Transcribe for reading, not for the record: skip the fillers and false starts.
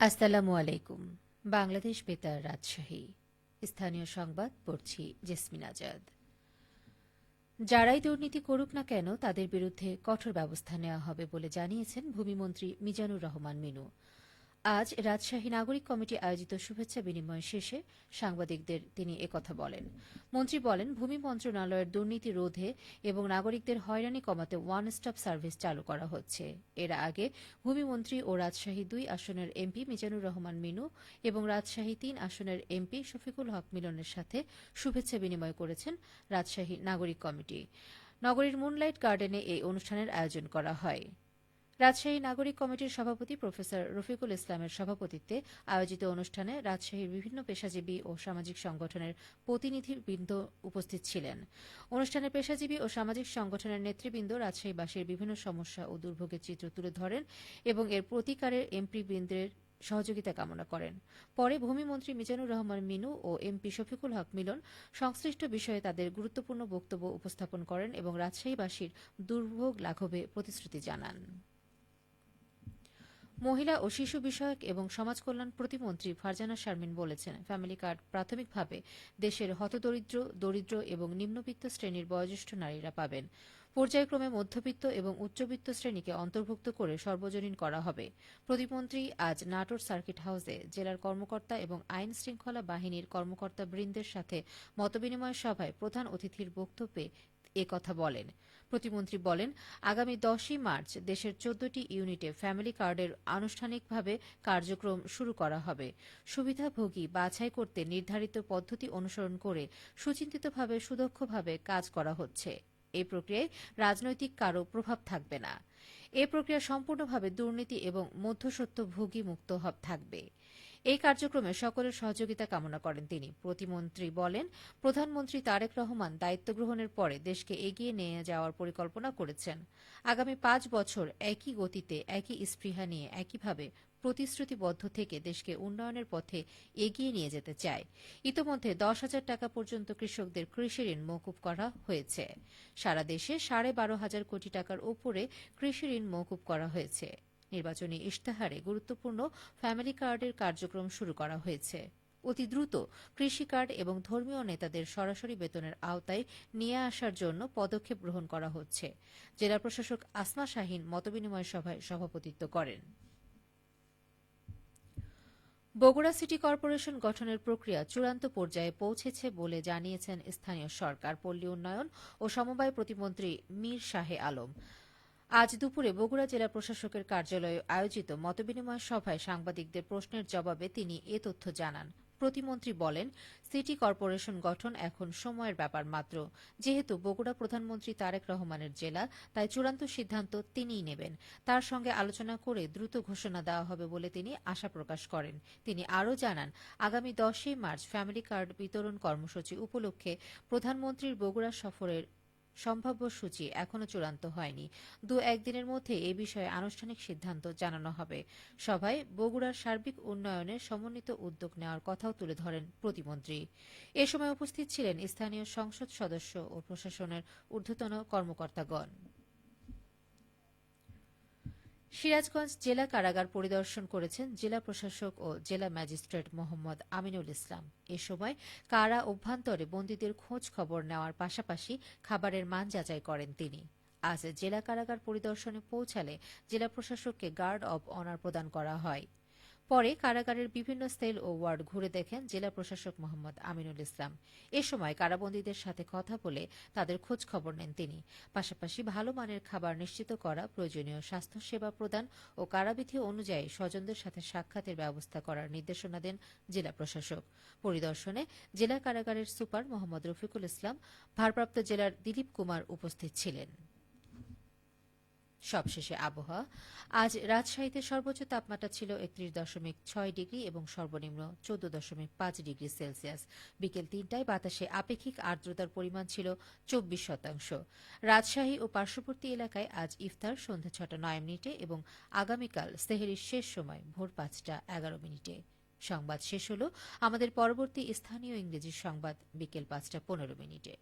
আসসালামু আলাইকুম। বাংলাদেশ বেতার রাজশাহী। স্থানীয় সংবাদ পড়ছি জেসমিন আজাদ। যারাই দুর্নীতি করুক না কেন তাদের বিরুদ্ধে কঠোর ব্যবস্থা নেওয়া হবে বলে জানিয়েছেন ভূমিমন্ত্রী মিজানুর রহমান মিনু। আজ রাজশাহী নাগরিক কমিটি আয়োজিত শুভেচ্ছা বিনিময় শেষে সাংবাদিকদের তিনি একথা বলেন। মন্ত্রী বলেন, ভূমি মন্ত্রণালয়ের দুর্নীতি রোধে এবং নাগরিকদের হয়রানি কমাতে ওয়ান স্টপ সার্ভিস চালু করা হচ্ছে। এর আগে ভূমিমন্ত্রী ও রাজশাহী ২ আসনের এমপি মিজানুর রহমান মিনু এবং রাজশাহী ৩ আসনের এমপি শফিকুল হক মিলনের সাথে শুভেচ্ছা বিনিময় করেছেন রাজশাহী নাগরিক কমিটি। নগরীর মুনলাইট গার্ডেনে এই অনুষ্ঠানের আয়োজন করা হয়। রাজশাহী নাগরিক কমিটির সভাপতি প্রফেসর রফিকুল ইসলামের সভাপতিত্বে আয়োজিত অনুষ্ঠানে রাজশাহীর বিভিন্ন পেশাজীবী ও সামাজিক সংগঠনের প্রতিনিধিবৃন্দ উপস্থিত ছিলেন। অনুষ্ঠানে পেশাজীবী ও সামাজিক সংগঠনের নেতৃবৃন্দ রাজশাহীবাসীর বিভিন্ন সমস্যা ও দুর্ভোগের চিত্র তুলে ধরেন এবং এর প্রতিকারে এমপিবৃন্দের সহযোগিতা কামনা করেন। পরে ভূমিমন্ত্রী মিজানুর রহমান মিনু ও এমপি শফিকুল হক মিলন সংশ্লিষ্ট বিষয়ে তাদের গুরুত্বপূর্ণ বক্তব্য উপস্থাপন করেন এবং রাজশাহীবাসীর দুর্ভোগ লাঘবে প্রতিশ্রুতি জানান। মহিলা ও শিশু বিষয়ক এবং সমাজ কল্যাণ প্রতিমন্ত্রী ফারজানা শারমিন বলেছেন, ফ্যামিলি কার্ড প্রাথমিকভাবে দেশের হতদরিদ্র, দরিদ্র এবং নিম্নবিত্ত শ্রেণীর বয়োজ্যেষ্ঠ নারীরা পাবেন। পর্যায়ক্রমে মধ্যবিত্ত এবং উচ্চবিত্ত শ্রেণীকে অন্তর্ভুক্ত করে সর্বজনীন করা হবে। প্রতিমন্ত্রী আজ নাটোর সার্কিট হাউসে জেলার কর্মকর্তা এবং আইন শৃঙ্খলা বাহিনীর কর্মকর্তাবৃন্দের সাথে মতবিনিময় সভায় প্রধান অতিথির বক্তব্যে কথা বলেন। প্রতিমন্ত্রী বলেন, আগামী ১০ই মার্চ দেশের ১৪টি ইউনিটে ফ্যামিলি কার্ডের আনুষ্ঠানিকভাবে কার্যক্রম শুরু করা হবে। সুবিধাভোগী বাছাই করতে নির্ধারিত পদ্ধতি অনুসরণ করে সুচিন্তিতভাবে সুদক্ষভাবে কাজ করা হচ্ছে। এই প্রক্রিয়ায় রাজনৈতিক কারও প্রভাব থাকবে না। এই প্রক্রিয়া সম্পূর্ণভাবে দুর্নীতি এবং মধ্যস্বত্বভোগী মুক্ত থাকবে। এই কার্যক্রমে সকলের সহযোগিতা কামনা করেন তিনি। প্রতিমন্ত্রী বলেন, প্রধানমন্ত্রী তারেক রহমান দায়িত্ব গ্রহণের পরে দেশকে এগিয়ে নিয়ে যাওয়ার পরিকল্পনা করেছেন। আগামী ৫ বছর একই গতিতে, একই স্পৃহা নিয়ে, একইভাবে প্রতিশ্রুতিবদ্ধ থেকে দেশকে উন্নয়নের পথে এগিয়ে নিয়ে যেতে চায়। ইতোমধ্যে ১০,০০০ টাকা পর্যন্ত কৃষকদের কৃষি ঋণ মওকুফ করা হয়েছে। সারা দেশে ১২,৫০০ কোটি টাকার উপরে কৃষি ঋণ মওকুফ করা হয়েছে। নির্বাচনী ইশতেহারে গুরুত্বপূর্ণ ফ্যামিলি কার্ডের কার্যক্রম শুরু করা হয়েছে। অতি দ্রুত কৃষি কার্ড এবং ধর্মীয় নেতাদের সরাসরি বেতনের আওতায় নিয়ে আসার জন্য পদক্ষেপ গ্রহণ করা হচ্ছে। জেলা প্রশাসক আসমা শাহীন মতবিনিময় সভায় সভাপতিত্ব করেন। বগুড়া সিটি কর্পোরেশন গঠনের প্রক্রিয়া চূড়ান্ত পর্যায়ে পৌঁছেছে বলে জানিয়েছেন স্থানীয় সরকার, পল্লী উন্নয়ন ও সমবায় প্রতিমন্ত্রী মীর শাহে আলম। আজ দুপুরে বগুড়া জেলা প্রশাসকের কার্যালয়ে আয়োজিত মতবিনিময় সভায় সাংবাদিকদের প্রশ্নের জবাবে তিনি এ তথ্য জানান। প্রতিমন্ত্রী বলেন, সিটি কর্পোরেশন গঠন এখন সময়ের ব্যাপার মাত্র। যেহেতু বগুড়া প্রধানমন্ত্রী তারেক রহমানের জেলা, তাই চূড়ান্ত সিদ্ধান্ত তিনিই নেবেন। তার সঙ্গে আলোচনা করে দ্রুত ঘোষণা দেওয়া হবে বলে তিনি আশা প্রকাশ করেন। তিনি আরও জানান, আগামী ১০ই মার্চ ফ্যামিলি কার্ড বিতরণ কর্মসূচি উপলক্ষে প্রধানমন্ত্রীর বগুড়া সফরের সম্ভাব্য সূচি এখনও চূড়ান্ত হয়নি। ২-১ দিনের মধ্যে এ বিষয়ে আনুষ্ঠানিক সিদ্ধান্ত জানানো হবে। সভায় বগুড়ার সার্বিক উন্নয়নে সমন্বিত উদ্যোগ নেওয়ার কথাও তুলে ধরেন প্রতিমন্ত্রী। এ সময় উপস্থিত ছিলেন স্থানীয় সংসদ সদস্য ও প্রশাসনের ঊর্ধ্বতন কর্মকর্তাগণ। সিরাজগঞ্জ জেলা কারাগার পরিদর্শন করেছেন জেলা প্রশাসক ও জেলা ম্যাজিস্ট্রেট মোহাম্মদ আমিনুল ইসলাম। এ সময় কারা অভ্যন্তরে বন্দীদের খোঁজ খবর নেওয়ার পাশাপাশি খাবারের মান যাচাই করেন তিনি। আজ জেলা কারাগার পরিদর্শনে পৌঁছালে জেলা প্রশাসককে গার্ড অব অনার প্রদান করা হয়। পরে কারাগারের বিভিন্ন সেল ও ওয়ার্ড ঘুরে দেখেন জেলা প্রশাসক মোহাম্মদ আমিনুল ইসলাম। এ সময় কারাবন্দীদের সাথে কথা বলে তাদের খোঁজ খবর নেন তিনি। পাশাপাশি ভালো মানের খাবার নিশ্চিত করা, প্রয়োজনীয় স্বাস্থ্যসেবা প্রদান ও কারাবিধি অনুযায়ী স্বজনদের সাথে সাক্ষাতের ব্যবস্থা করার নির্দেশনা দেন জেলা প্রশাসক। পরিদর্শনে জেলা কারাগারের সুপার মোহাম্মদ রফিকুল ইসলাম, ভারপ্রাপ্ত জেলার দিলীপ কুমার উপস্থিত ছিলেন। সবশেষে আবহাওয়া। আজ রাজশাহীতে সর্বোচ্চ তাপমাত্রা ছিল ৩১.৬ ডিগ্রি এবং সর্বনিম্ন ১৪.৫ ডিগ্রি সেলসিয়াস। বিকেল ৩টায় বাতাসে আপেক্ষিক আর্দ্রতার পরিমাণ ছিল ২৪%। রাজশাহী ও পার্শ্ববর্তী এলাকায় আজ ইফতার সন্ধ্যা ৬টা ৯ মিনিটে এবং আগামীকাল সেহরির শেষ সময় ভোর ৫টা ১১ মিনিটে। সংবাদ শেষ হল। আমাদের পরবর্তী স্থানীয় ইংরেজি সংবাদ বিকেল ৫টা ১৫ মিনিটে।